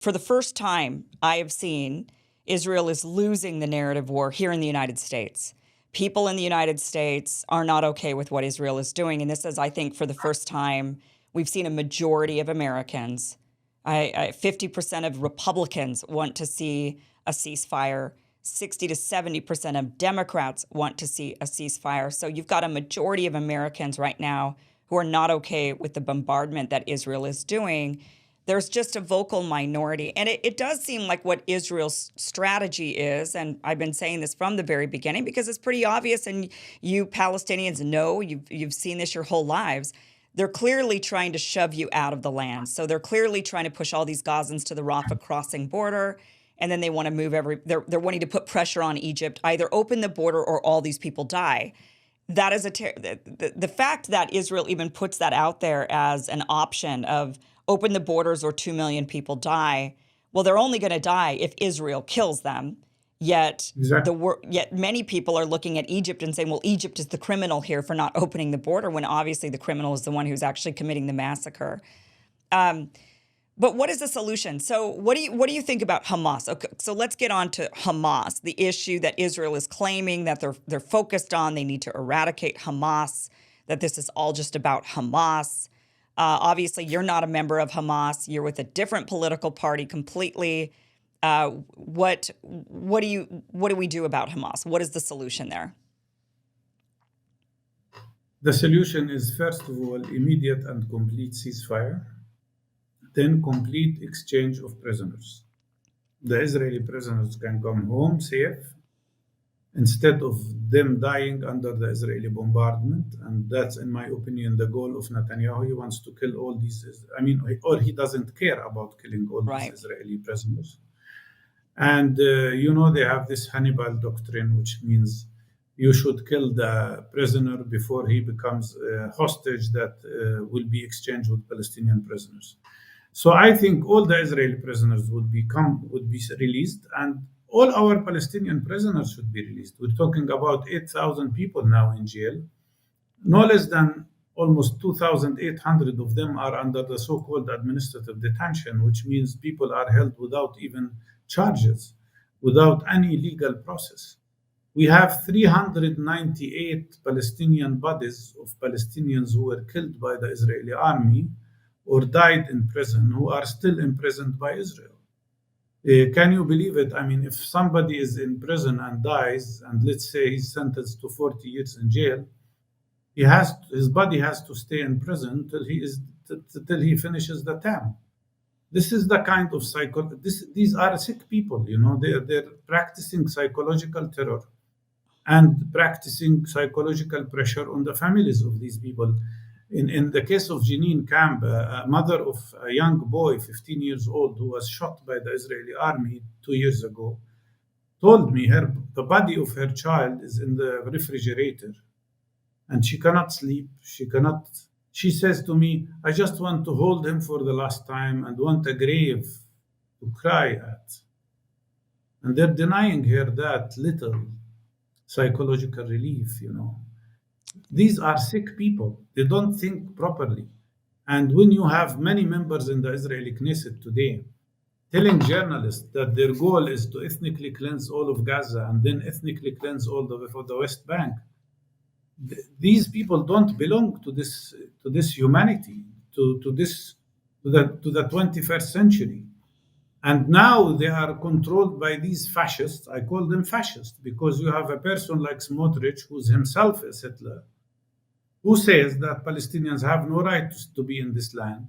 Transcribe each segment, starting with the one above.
For the first time, I have seen Israel is losing the narrative war here in the United States. People in the United States are not okay with what Israel is doing. And this is, I think, for the first time, we've seen a majority of Americans. 50% of Republicans want to see a ceasefire. 60 to 70% of Democrats want to see a ceasefire. So you've got a majority of Americans right now who are not okay with the bombardment that Israel is doing. There's just a vocal minority. And it does seem like what Israel's strategy is, and I've been saying this from the very beginning because it's pretty obvious, and you Palestinians know, you've seen this your whole lives. They're clearly trying to shove you out of the land. So they're clearly trying to push all these Gazans to the Rafah crossing border, and then they want to move they're wanting to put pressure on Egypt, either open the border or all these people die. That is the fact that Israel even puts that out there as an option of open the borders or 2 million people die. Well, they're only going to die if Israel kills them. Yet yet many people are looking at Egypt and saying, well, Egypt is the criminal here for not opening the border, when obviously the criminal is the one who's actually committing the massacre. But what is the solution? So what do you think about Hamas? Okay, so let's get on to Hamas, the issue that Israel is claiming that they're focused on. They need to eradicate Hamas, that this is all just about Hamas. Obviously, you're not a member of Hamas. You're with a different political party completely. What do we do about Hamas? What is the solution there? The solution is, first of all, immediate and complete ceasefire, then complete exchange of prisoners. The Israeli prisoners can come home safe instead of them dying under the Israeli bombardment. And that's, in my opinion, the goal of Netanyahu. He wants to kill all these, or he doesn't care about killing all these Israeli prisoners. And, they have this Hannibal doctrine, which means you should kill the prisoner before he becomes a hostage that will be exchanged with Palestinian prisoners. So I think all the Israeli prisoners would be released, and all our Palestinian prisoners should be released. We're talking about 8,000 people now in jail. No less than almost 2,800 of them are under the so-called administrative detention, which means people are held without even charges, without any legal process. We have 398 Palestinian bodies of Palestinians who were killed by the Israeli army or died in prison, who are still imprisoned by Israel. Can you believe it? I mean, if somebody is in prison and dies, and let's say he's sentenced to 40 years in jail, his body has to stay in prison till he finishes the term. This is the kind of these are sick people, they're practicing psychological terror and practicing psychological pressure on the families of these people. In the case of Jenin Camp, a mother of a young boy, 15 years old, who was shot by the Israeli army 2 years ago, told me the body of her child is in the refrigerator and she cannot sleep. She says to me, I just want to hold him for the last time and want a grave to cry at. And they're denying her that little psychological relief, These are sick people. They don't think properly. And when you have many members in the Israeli Knesset today telling journalists that their goal is to ethnically cleanse all of Gaza and then ethnically cleanse all of the West Bank, these people don't belong to this humanity, to the 21st century. And now they are controlled by these fascists. I call them fascists because you have a person like Smotrich, who's himself a settler, who says that Palestinians have no right to be in this land.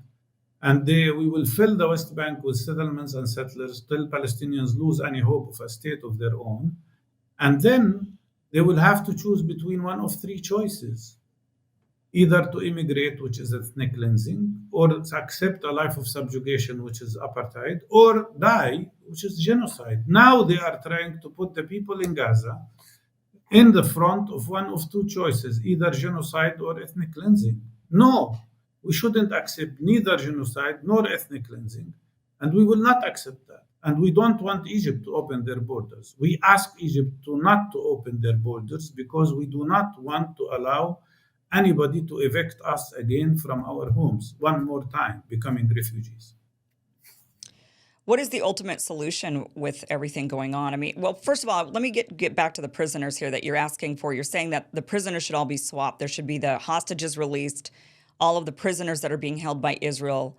And we will fill the West Bank with settlements and settlers till Palestinians lose any hope of a state of their own. And then they will have to choose between one of three choices: either to immigrate, which is ethnic cleansing, or to accept a life of subjugation, which is apartheid, or die, which is genocide. Now they are trying to put the people in Gaza in the front of one of two choices, either genocide or ethnic cleansing. No, we shouldn't accept neither genocide nor ethnic cleansing, and we will not accept that. And we don't want Egypt to open their borders. We ask Egypt not to open their borders because we do not want to allow anybody to evict us again from our homes one more time, becoming refugees. What is the ultimate solution with everything going on? I mean, well, first of all, let me get back to the prisoners here that you're asking for. You're saying that the prisoners should all be swapped. There should be the hostages released, all of the prisoners that are being held by Israel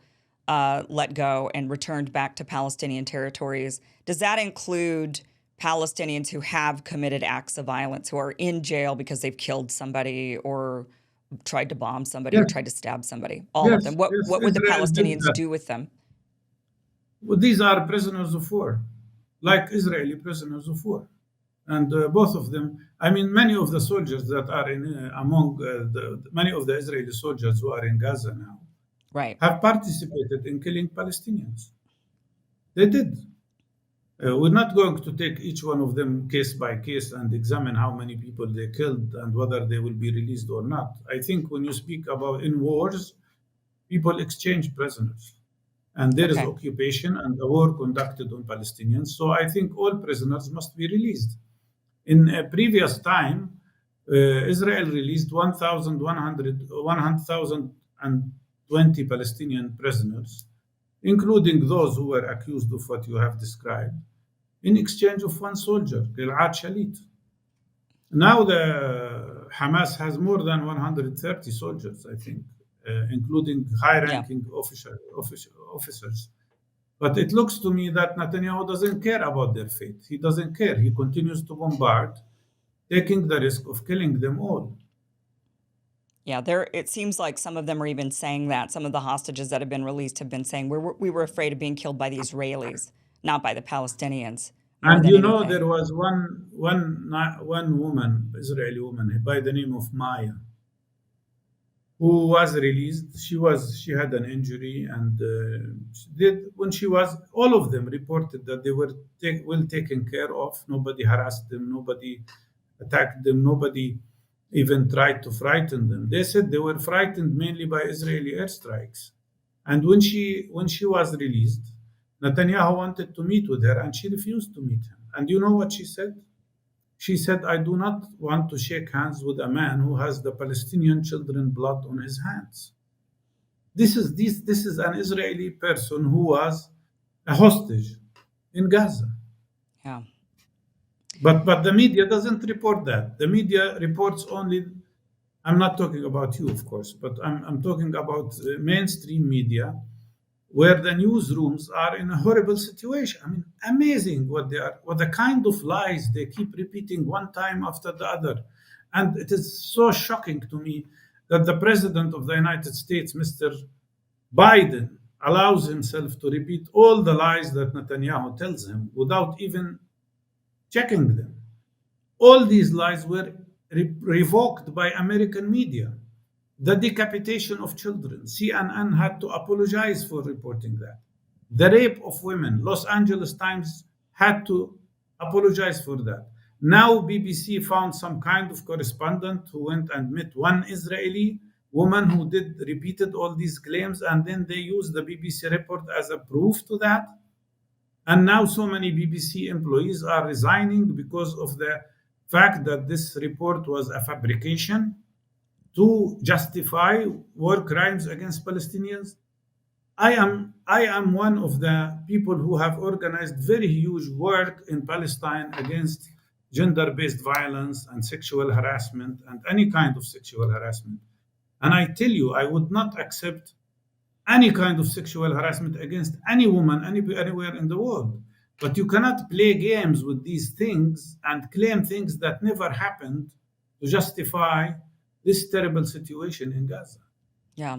let go and returned back to Palestinian territories. Does that include Palestinians who have committed acts of violence, who are in jail because they've killed somebody or tried to bomb somebody or Yes, tried to stab somebody? All of them. yes, What yes. what would the Israel did Palestinians that. do with them? Well, these are prisoners of war, like Israeli prisoners of war. And both of them, I mean, many of the soldiers that are many of the Israeli soldiers who are in Gaza now Right. have participated in killing Palestinians. They did. We're not going to take each one of them case by case and examine how many people they killed and whether they will be released or not. I think when you speak about in wars, people exchange prisoners. And there is Okay. occupation and a war conducted on Palestinians. So I think all prisoners must be released. In a previous time, Israel released 1,020 Palestinian prisoners, including those who were accused of what you have described, in exchange of one soldier, Gilad Shalit. Now the Hamas has more than 130 soldiers, I think, including Yeah. high-ranking officers. But it looks to me that Netanyahu doesn't care about their fate. He doesn't care. He continues to bombard, taking the risk of killing them all. Yeah, it seems like some of them are even saying that. Some of the hostages that have been released have been saying we were afraid of being killed by the Israelis, not by the Palestinians, more And than you know, anything. there was one woman, Israeli woman, by the name of Maya, who was released. She had an injury, and when she was, all of them reported that they were well taken care of. Nobody harassed them, nobody attacked them, nobody even tried to frighten them. They said they were frightened mainly by Israeli airstrikes. And when she was released, Netanyahu wanted to meet with her, and she refused to meet him. And you know what she said? She said, I do not want to shake hands with a man who has the Palestinian children blood on his hands. This is an Israeli person who was a hostage in Gaza. Yeah. But the media doesn't report that. The media reports only, I'm not talking about you, of course, but I'm talking about mainstream media, where the newsrooms are in a horrible situation. I mean, amazing what the kind of lies they keep repeating one time after the other. And it is so shocking to me that the President of the United States, Mr. Biden, allows himself to repeat all the lies that Netanyahu tells him without even checking them. All these lies were revoked by American media. The decapitation of children, CNN had to apologize for reporting that. The rape of women, Los Angeles Times had to apologize for that. Now BBC found some kind of correspondent who went and met one Israeli woman who repeated all these claims, and then they used the BBC report as a proof to that. And now so many BBC employees are resigning because of the fact that this report was a fabrication to justify war crimes against Palestinians. I am one of the people who have organized very huge work in Palestine against gender-based violence and sexual harassment and any kind of sexual harassment. And I tell you, I would not accept any kind of sexual harassment against any woman anywhere in the world. But you cannot play games with these things and claim things that never happened to justify this terrible situation in Gaza. Yeah.